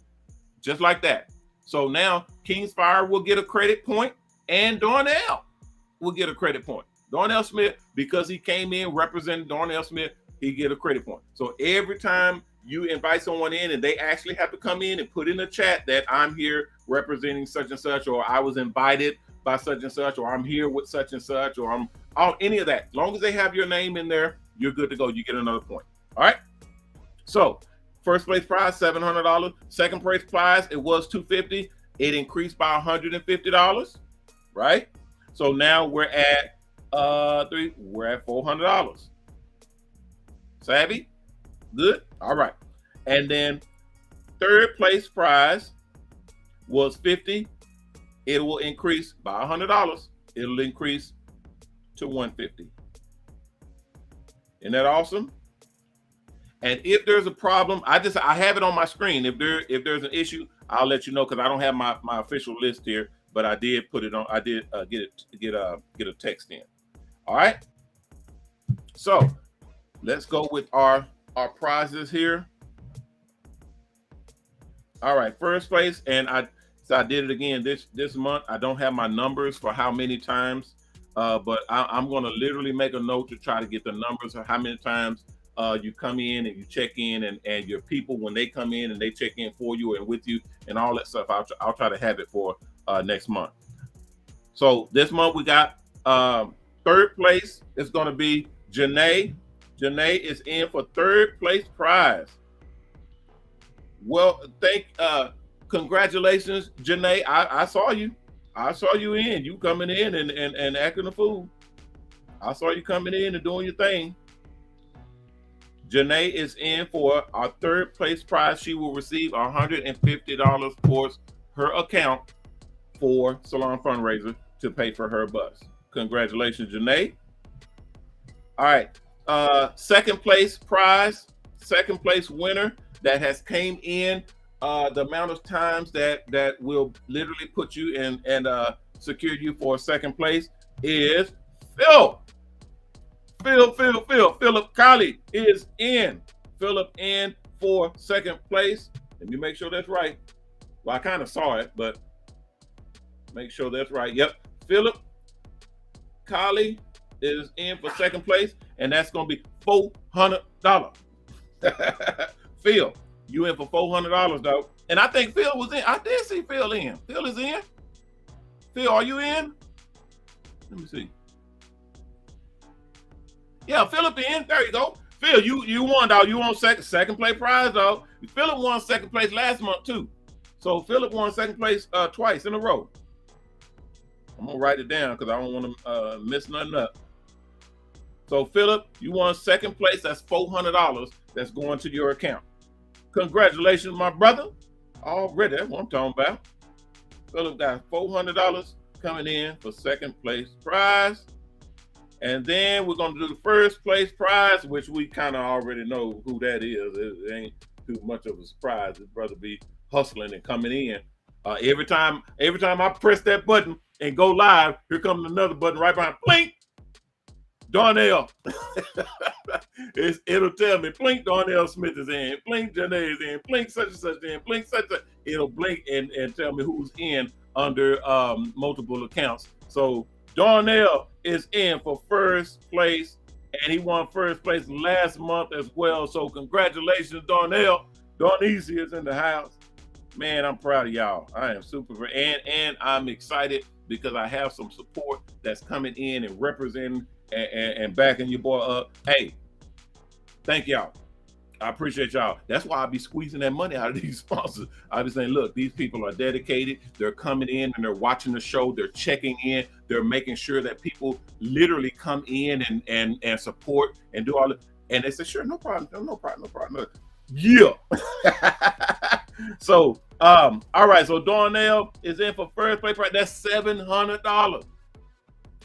Just like that. So now King's Fire will get a credit point and Darnell will get a credit point. Darnell Smith, because he came in representing Darnell Smith, he get a credit point. So every time you invite someone in and they actually have to come in and put in the chat that I'm here representing such and such, or I was invited by such and such, or I'm here with such and such, or I'm all any of that. As long as they have your name in there, you're good to go. You get another point. All right. So first place prize, $700. Second place prize, it was $250. It increased by $150, right? So now we're at $400. Savvy? Good. All right. And then third place prize was $50. It will increase by $100. It'll increase to $150. Isn't that awesome? And if there's a problem, I have it on my screen. If there's an issue, I'll let you know, because I don't have my official list here, but I did put it on. I did get a text in. All right. So let's go with our prizes here. All right, first place, and I did it again this month. I don't have my numbers for how many times, but I'm going to literally make a note to try to get the numbers of how many times you come in and you check in, and your people, when they come in and they check in for you and with you and all that stuff. I'll try to have it for next month. So this month we got third place is going to be Janae. Janae is in for third place prize. Well, congratulations, Janae. I saw you. I saw you in. You coming in and acting a fool. I saw you coming in and doing your thing. Janae is in for our third place prize. She will receive $150 towards her account for Salon Fundraiser to pay for her bus. Congratulations, Janae. All right. Second place prize, second place winner that has came in, the amount of times that will literally put you in and secure you for second place is Phil. Philip Colley is in. Philip in for second place. Let me make sure that's right. Well, I kind of saw it, but make sure that's right. Yep. Philip Colley is in for second place, and that's going to be $400. Phil, you in for $400, though. And I think Phil was in. I did see Phil in. Phil is in. Phil, are you in? Let me see. Yeah, Philip in. There you go. Phil, you won, dog. You won second place prize, dog. Philip won second place last month, too. So Philip won second place twice in a row. I'm going to write it down because I don't want to miss nothing up. So Philip, you won second place. That's $400 that's going to your account. Congratulations, my brother. Already, that's what I'm talking about. Philip got $400 coming in for second place prize. And then we're going to do the first place prize, which we kind of already know who that is. It ain't too much of a surprise. His brother be hustling and coming in. Every time I press that button and go live, here comes another button right behind. Blink. Darnell. It'll tell me, blink Darnell Smith is in, blink Janae is in, blink such and such in, blink such a. It'll blink and tell me who's in under multiple accounts. So Darnell is in for first place, and he won first place last month as well. So congratulations, Darnell. Darneezy is in the house. Man, I'm proud of y'all. I am super, and I'm excited because I have some support that's coming in and representing and backing your boy up. Hey, thank y'all. I appreciate y'all. That's why I be squeezing that money out of these sponsors. I be saying, look, these people are dedicated. They're coming in and they're watching the show. They're checking in. They're making sure that people literally come in and support and do all it. And they say, sure, no problem. No problem. Yeah. So, all right. So Darnell is in for first place. Right, that's $700.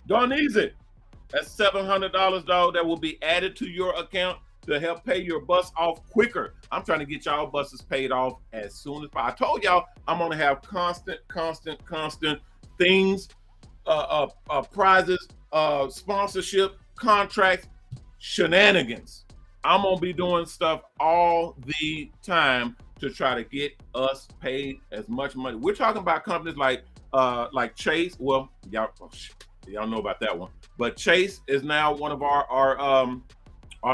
Darneezy, that's $700, dog. That will be added to your account to help pay your bus off quicker. I'm trying to get y'all buses paid off as soon as possible. I told y'all I'm gonna have constant things, prizes, sponsorship, contracts, shenanigans. I'm gonna be doing stuff all the time to try to get us paid as much money. We're talking about companies like Chase. Well, y'all know about that one. But Chase is now one of our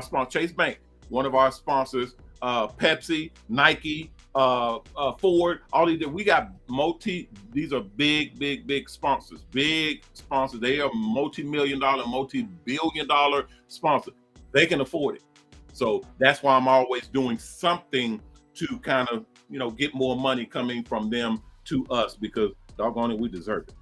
sponsor, Chase Bank, one of our sponsors. Pepsi, Nike, Ford, all these. We got these are big sponsors. Big sponsors. They are multi-million-dollar, multi-billion-dollar sponsors. They can afford it. So that's why I'm always doing something to kind of, get more money coming from them to us, because doggone it, we deserve it.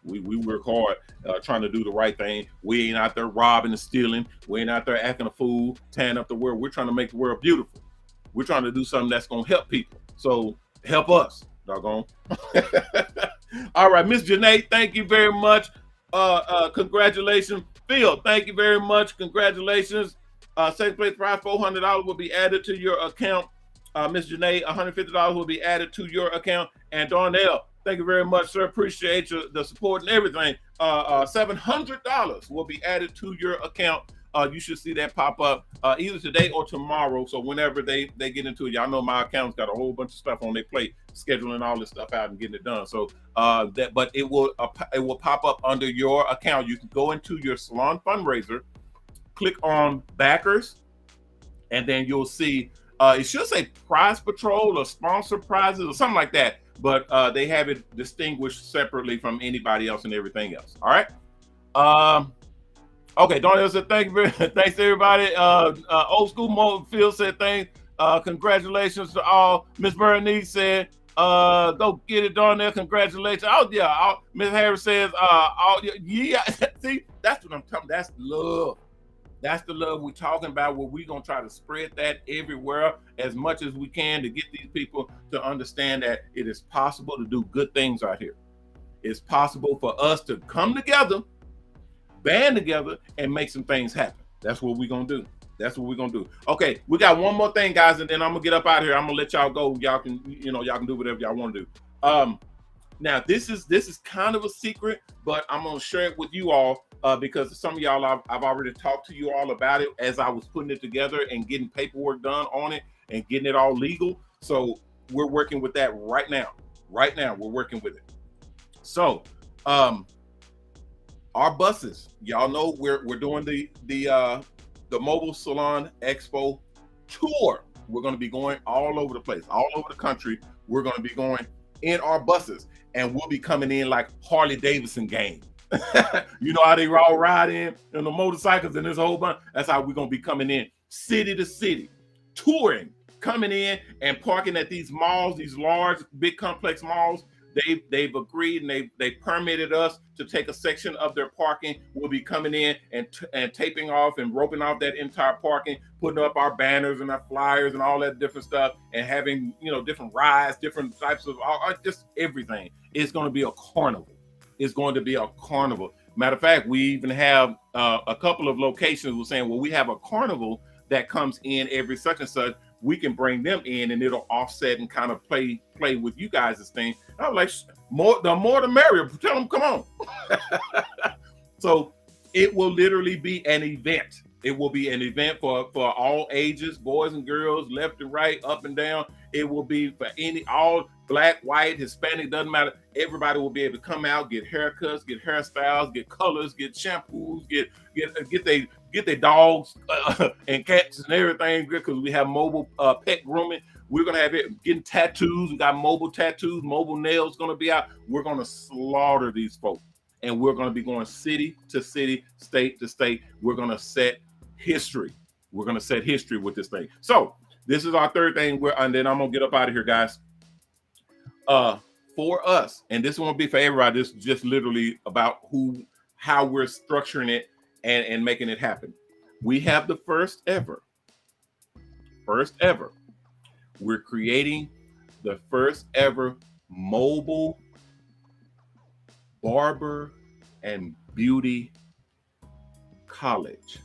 We work hard trying to do the right thing. We ain't out there robbing and stealing. We ain't out there acting a fool, tearing up the world. We're trying to make the world beautiful. We're trying to do something that's going to help people. So help us, doggone. All right, Miss Janae, thank you very much. Congratulations. Phil, thank you very much. Congratulations. Second place prize, $400 will be added to your account. Miss Janae, $150 will be added to your account. And Darnell, thank you very much, sir. Appreciate the support and everything. $700 will be added to your account. You should see that pop up either today or tomorrow. So whenever they get into it, y'all know my account's got a whole bunch of stuff on their plate, scheduling all this stuff out and getting it done. So but it will pop up under your account. You can go into your salon fundraiser, click on backers, and then you'll see it should say prize patrol or sponsor prizes or something like that. But they have it distinguished separately from anybody else and everything else. All right. Okay, Darnell said thank you very thanks to everybody. Old school mode Phil said thanks. Congratulations to all. Miss Bernice said, go get it, Darnell. Congratulations. Oh yeah. Miss Harris says, yeah. See, that's what I'm talking. That's love. That's the love we're talking about, where we're going to try to spread that everywhere as much as we can to get these people to understand that it is possible to do good things out here. It's possible for us to come together, band together, and make some things happen. That's what we're going to do. Okay, we got one more thing, guys, and then I'm going to get up out of here. I'm going to let y'all go. Y'all can do whatever y'all want to do. Now, this is kind of a secret, but I'm going to share it with you all. Because some of y'all, I've already talked to you all about it as I was putting it together and getting paperwork done on it and getting it all legal. So we're working with that right now. Right now, we're working with it. So our buses, y'all know we're doing the Mobile Salon Expo tour. We're going to be going all over the place, all over the country. We're going to be going in our buses, and we'll be coming in like Harley Davidson gang. You know how they all ride in the motorcycles and this whole bunch. That's how we're gonna be coming in, city to city, touring, coming in and parking at these malls, these large, big, complex malls. They've agreed and they permitted us to take a section of their parking. We'll be coming in and taping off and roping off that entire parking, putting up our banners and our flyers and all that different stuff, and having different rides, different types of just everything. It's going to be a carnival. It's going to be a carnival. Matter of fact, we even have a couple of locations were saying, well, we have a carnival that comes in every such and such. We can bring them in and it'll offset and kind of play with you guys' thing. I was like, the more the merrier. Tell them, come on. So It will literally be an event. It will be an event for all ages, boys and girls, left and right, up and down. It will be for all black, white, Hispanic, doesn't matter. Everybody will be able to come out, get haircuts, get hairstyles, get colors, get shampoos, get their dogs and cats and everything, because we have mobile pet grooming. We're gonna have it getting tattoos. We got mobile tattoos, mobile nails gonna be out. We're gonna slaughter these folks. And we're going to be going city to city, state to state. We're going to set history. We're going to set history with this thing. So this is our third thing. And then I'm going to get up out of here, guys. For us, and this won't be for everybody. This is just literally about how we're structuring it and making it happen. We have the first ever. We're creating the first ever mobile Barber and Beauty College.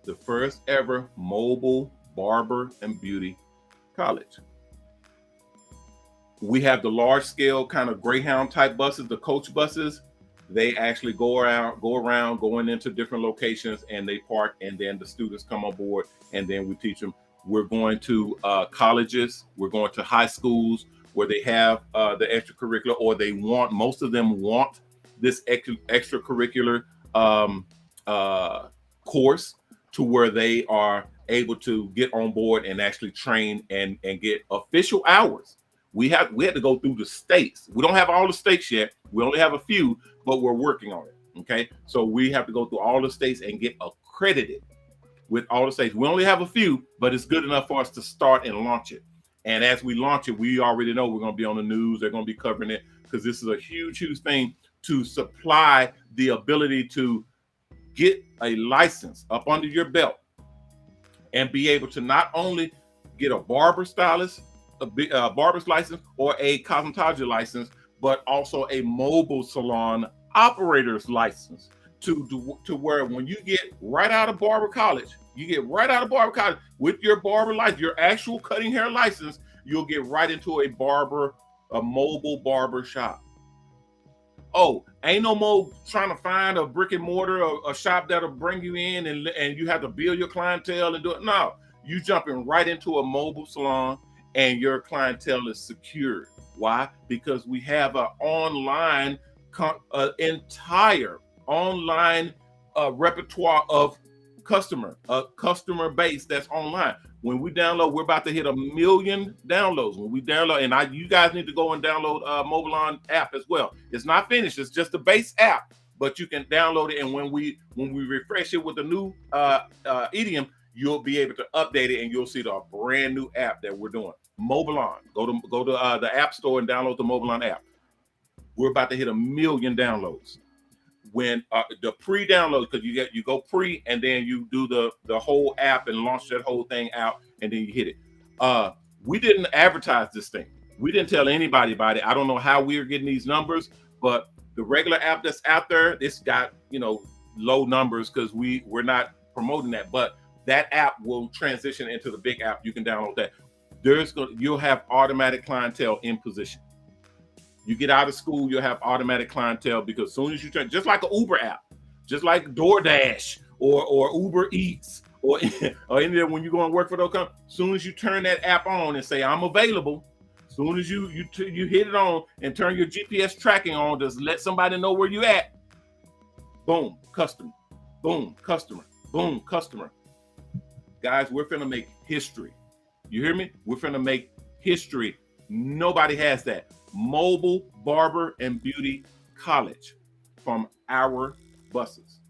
The first ever mobile Barber and Beauty College. We have the large scale kind of Greyhound type buses, the coach buses. They actually go around, going into different locations, and they park, and then the students come on board, and then we teach them. We're going to colleges. We're going to high schools where they have the extracurricular, or most of them want this extracurricular course, to where they are able to get on board and actually train and get official hours. We had to go through the states. We don't have all the states yet. We only have a few, but we're working on it. Okay, so we have to go through all the states and get accredited with all the states. We only have a few, but it's good enough for us to start and launch it. And as we launch it, we already know we're going to be on the news. They're going to be covering it, because this is a huge, huge thing to supply the ability to get a license up under your belt and be able to not only get a barber stylist, a barber's license, or a cosmetology license, but also a mobile salon operator's license, to where when you get right out of barber college, with your barber license, your actual cutting hair license, you'll get right into a mobile barber shop. Oh, ain't no more trying to find a brick and mortar, a shop that'll bring you in and you have to build your clientele and do it. No, you jumping right into a mobile salon and your clientele is secured. Why? Because we have an online, entire online repertoire of customer base that's online. When we download, we're about to hit 1 million downloads. When we download, and you guys need to go and download Mobile Salon app as well. It's not finished; it's just the base app, but you can download it. And when we refresh it with a new idiom, you'll be able to update it, and you'll see the brand new app that we're doing. Mobile Salon. Go to the App Store and download the Mobile Salon app. We're about to hit 1 million downloads. When the pre-download, because you go pre and then you do the whole app and launch that whole thing out, and then you hit it. We didn't advertise this thing. We didn't tell anybody about it. I don't know how we're getting these numbers, but the regular app that's out there, it's got low numbers because we're not promoting that. But that app will transition into the big app. You can download that. You'll have automatic clientele in position. You get out of school, you'll have automatic clientele, because as soon as you turn, just like an Uber app, just like DoorDash or Uber Eats or any of, when you go and work for those companies, as soon as you turn that app on and say, I'm available, as soon as you hit it on and turn your GPS tracking on, just let somebody know where you at. Boom, customer. Boom, customer. Boom, customer. Guys, we're finna make history. You hear me? We're finna make history. Nobody has that. Mobile Barber and Beauty College from our buses.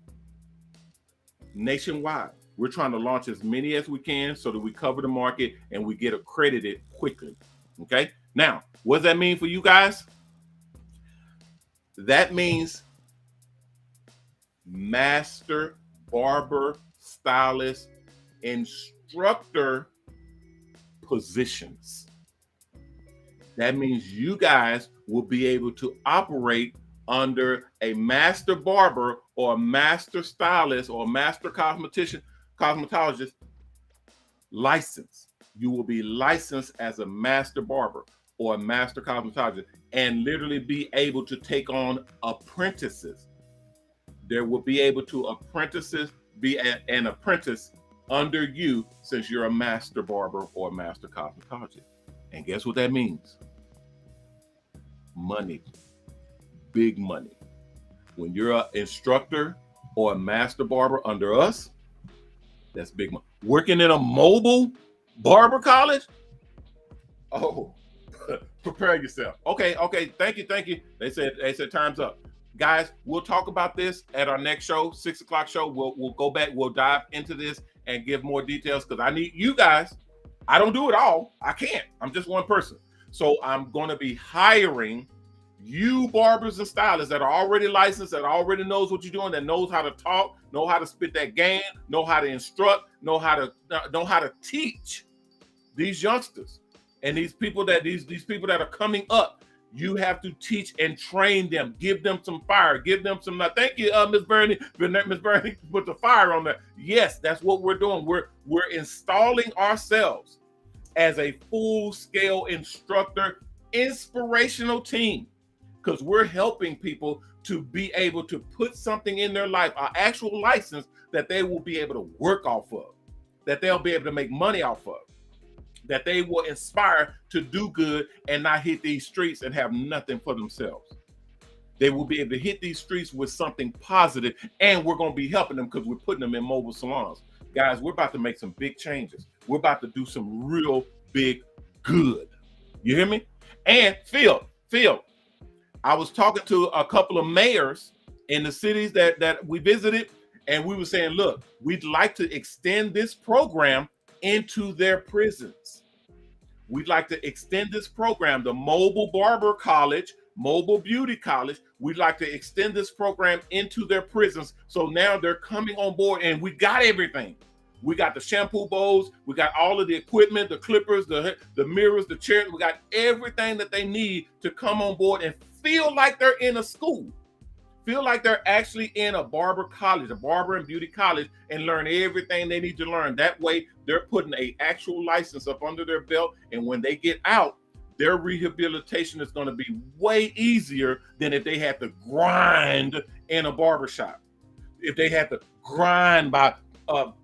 Nationwide. We're trying to launch as many as we can so that we cover the market and we get accredited quickly. Okay? Now, what does that mean for you guys? That means master barber, stylist, instructor positions. That means you guys will be able to operate under a master barber or a master stylist or a master cosmetologist license. You will be licensed as a master barber or a master cosmetologist and literally be able to take on apprentices. there will be able to be an apprentice under you since you're a master barber or a master cosmetologist. And guess what that means? Money. Big money. When you're an instructor or a master barber under us, that's big money. Working in a mobile barber college? Oh, prepare yourself. Okay. Thank you. They said time's up. Guys, we'll talk about this at our next show, 6 o'clock show. We'll go back, we'll dive into this and give more details because I need you guys. I don't do it all. I can't. I'm just one person. So I'm going to be hiring you barbers and stylists that are already licensed, that already knows what you're doing, that knows how to talk, know how to spit that game, know how to instruct, know how to teach these youngsters and these people that are coming up. You have to teach and train them, give them some fire, give them some. Thank you, Miss Bernie. Miss Bernie put the fire on there. Yes, that's what we're doing. We're installing ourselves as a full-scale instructor, inspirational team, because we're helping people to be able to put something in their life, an actual license that they will be able to work off of, that they'll be able to make money off of, that they will inspire to do good and not hit these streets and have nothing for themselves. They will be able to hit these streets with something positive, and we're going to be helping them because we're putting them in mobile salons. Guys, we're about to make some big changes. We're about to do some real big good. You hear me? And Phil, I was talking to a couple of mayors in the cities that we visited, and we were saying, look, we'd like to extend this program into their prisons. We'd like to extend this program, the Mobile Barber College, Mobile Beauty College. We'd like to extend this program into their prisons. So now they're coming on board and we got everything. We got the shampoo bowls. We got all of the equipment, the clippers, the mirrors, the chairs. We got everything that they need to come on board and feel like they're in a school. Feel like they're actually in a barber college, a barber and beauty college, and learn everything they need to learn. That way, they're putting an actual license up under their belt. And when they get out, their rehabilitation is going to be way easier than if they had to grind in a barbershop. If they had to grind by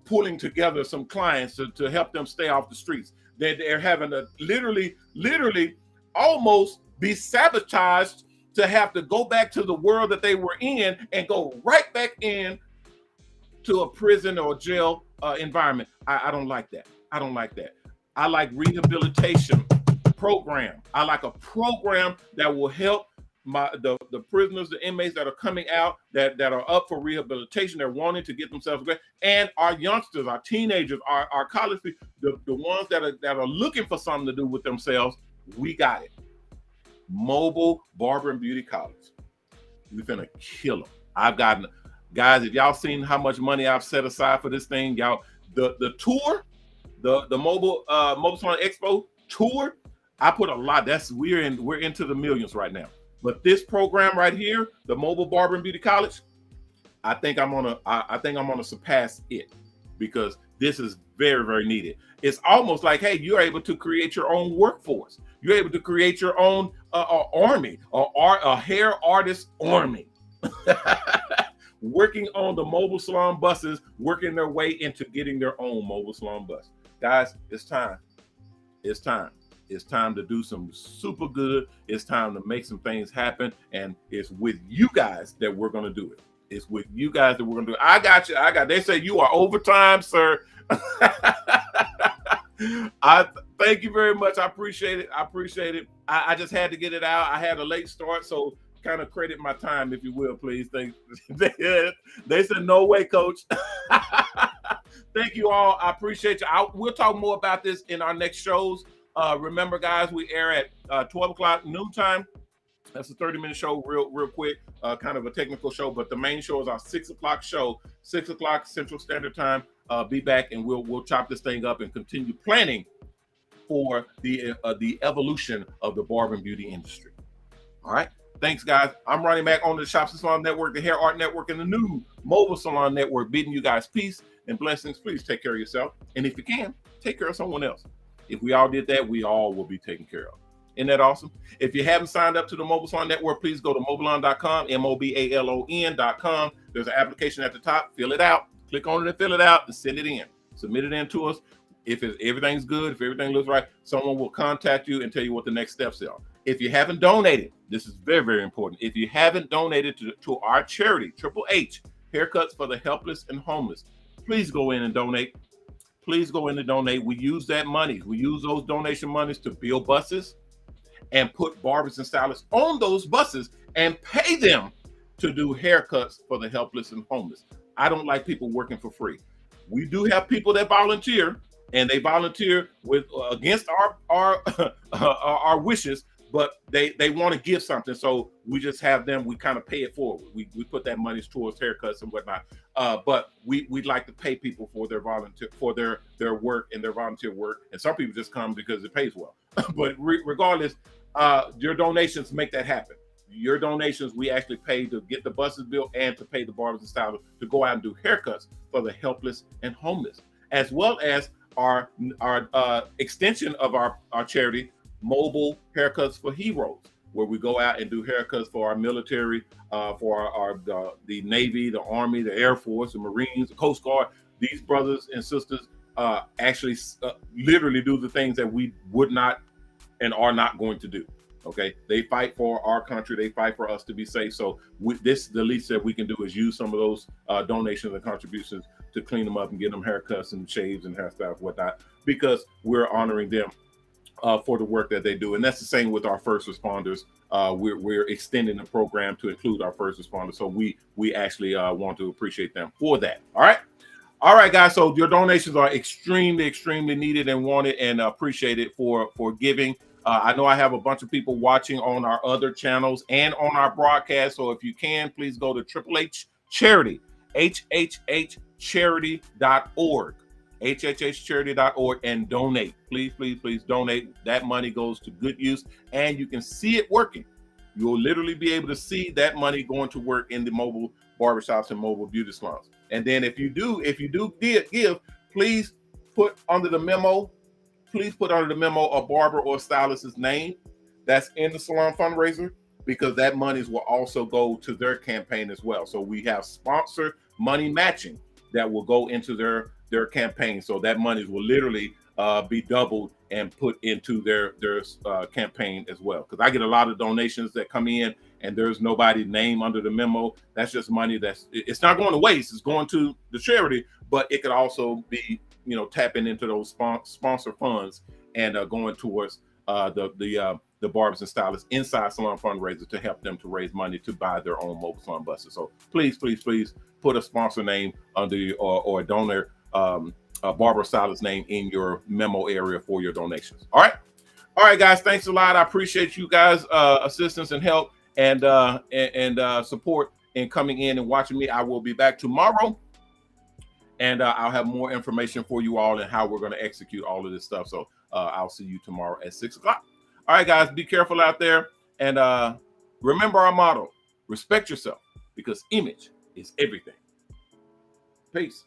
pulling together some clients to help them stay off the streets. They're having to literally almost be sabotaged to have to go back to the world that they were in and go right back in to a prison or jail environment. I don't like that. I don't like that. I like rehabilitation program. I like a program that will help the prisoners, the inmates that are coming out, that are up for rehabilitation, they're wanting to get themselves great, and our youngsters, our teenagers, our college people, the ones that are looking for something to do with themselves. We got it. Mobile Barber and Beauty College. We're gonna kill them. I've gotten, guys, if y'all seen how much money I've set aside for this thing, y'all, the tour, the Mobile Salon Expo tour, I put a lot. We're into the millions right now. But this program right here, the Mobile Barber and Beauty College, I think I'm gonna surpass it because this is very, very needed. It's almost like, hey, you're able to create your own workforce. You're able to create your own army, a hair artist army, working on the Mobile Salon buses, working their way into getting their own Mobile Salon bus. Guys, it's time. It's time. It's time to do some super good. It's time to make some things happen. And it's with you guys that we're going to do it. It's with you guys that we're going to do it. I got you. They say you are overtime, sir. I thank you very much. I appreciate it. I just had to get it out. I had a late start, so kind of credit my time, if you will, please. They said, no way, coach. Thank you all. I appreciate you. We'll talk more about this in our next shows. Remember, guys, we air at 12 o'clock noontime. That's a 30-minute show, real quick, kind of a technical show. But the main show is our 6 o'clock show, 6 o'clock Central Standard Time. Be back, and we'll chop this thing up and continue planning for the evolution of the barber and beauty industry. All right. Thanks, guys. I'm Ronnie Mac, owner of the Shops Salons Network, the MrHairArt Network, and the new Mobile Salon Network. Bidding you guys peace and blessings. Please take care of yourself. And if you can, take care of someone else. If we all did that, we all will be taken care of. Isn't that awesome? If you haven't signed up to the Mobile Salon Network, please go to mobilon.com, mobalon.com. There's an application at the top. Fill it out. Click on it and fill it out and send it in. Submit it in to us. If everything's good, if everything looks right, someone will contact you and tell you what the next steps are. If you haven't donated, this is very, very important. If you haven't donated to our charity, Triple H, Haircuts for the Helpless and Homeless, please go in and donate. Please go in and donate. We use that money. We use those donation monies to build buses and put barbers and stylists on those buses and pay them to do haircuts for the helpless and homeless. I don't like people working for free. We do have people that volunteer, and they volunteer with against our wishes, but they want to give something. So we just have them, we kind of pay it forward. We put that money towards haircuts and whatnot. But we'd like to pay people for their volunteer, for their work and their volunteer work. And some people just come because it pays well. But regardless, your donations make that happen. Your donations, we actually pay to get the buses built and to pay the barbers and stylists to go out and do haircuts for the helpless and homeless, as well as our extension of our charity, Mobile Haircuts for Heroes, where we go out and do haircuts for our military, for the Navy, the Army, the Air Force, the Marines, the Coast Guard. These brothers and sisters actually literally do the things that we would not and are not going to do. Okay, they fight for our country. They fight for us to be safe. So the least that we can do is use some of those donations and contributions to clean them up and get them haircuts and shaves and hairstyles, whatnot, because we're honoring them for the work that they do. And that's the same with our first responders. We're extending the program to include our first responders. So we actually want to appreciate them for that. All right, guys. So your donations are extremely, extremely needed and wanted and appreciated for giving. I know I have a bunch of people watching on our other channels and on our broadcast. So if you can, please go to Triple H Charity, HHHcharity.org, HHHcharity.org, and donate. Please, please, please donate. That money goes to good use, and you can see it working. You'll literally be able to see that money going to work in the mobile barbershops and mobile beauty salons. And then if you do give, please put under the memo. Please put under the memo a barber or stylist's name that's in the salon fundraiser, because that monies will also go to their campaign as well. So we have sponsor money matching that will go into their campaign. So that monies will literally be doubled and put into their campaign as well. Because I get a lot of donations that come in and there's nobody name under the memo. That's just money it's not going to waste. It's going to the charity, but it could also be, tapping into those sponsor funds and going towards the barbers and stylists inside salon fundraisers to help them to raise money to buy their own mobile salon buses. So please, please, please put a sponsor name under or a donor, a barber stylist name in your memo area for your donations. All right, guys. Thanks a lot. I appreciate you guys' assistance and help and support in coming in and watching me. I will be back tomorrow. And I'll have more information for you all and how we're going to execute all of this stuff. So I'll see you tomorrow at 6 o'clock. All right, guys, be careful out there. And remember our motto: respect yourself, because image is everything. Peace.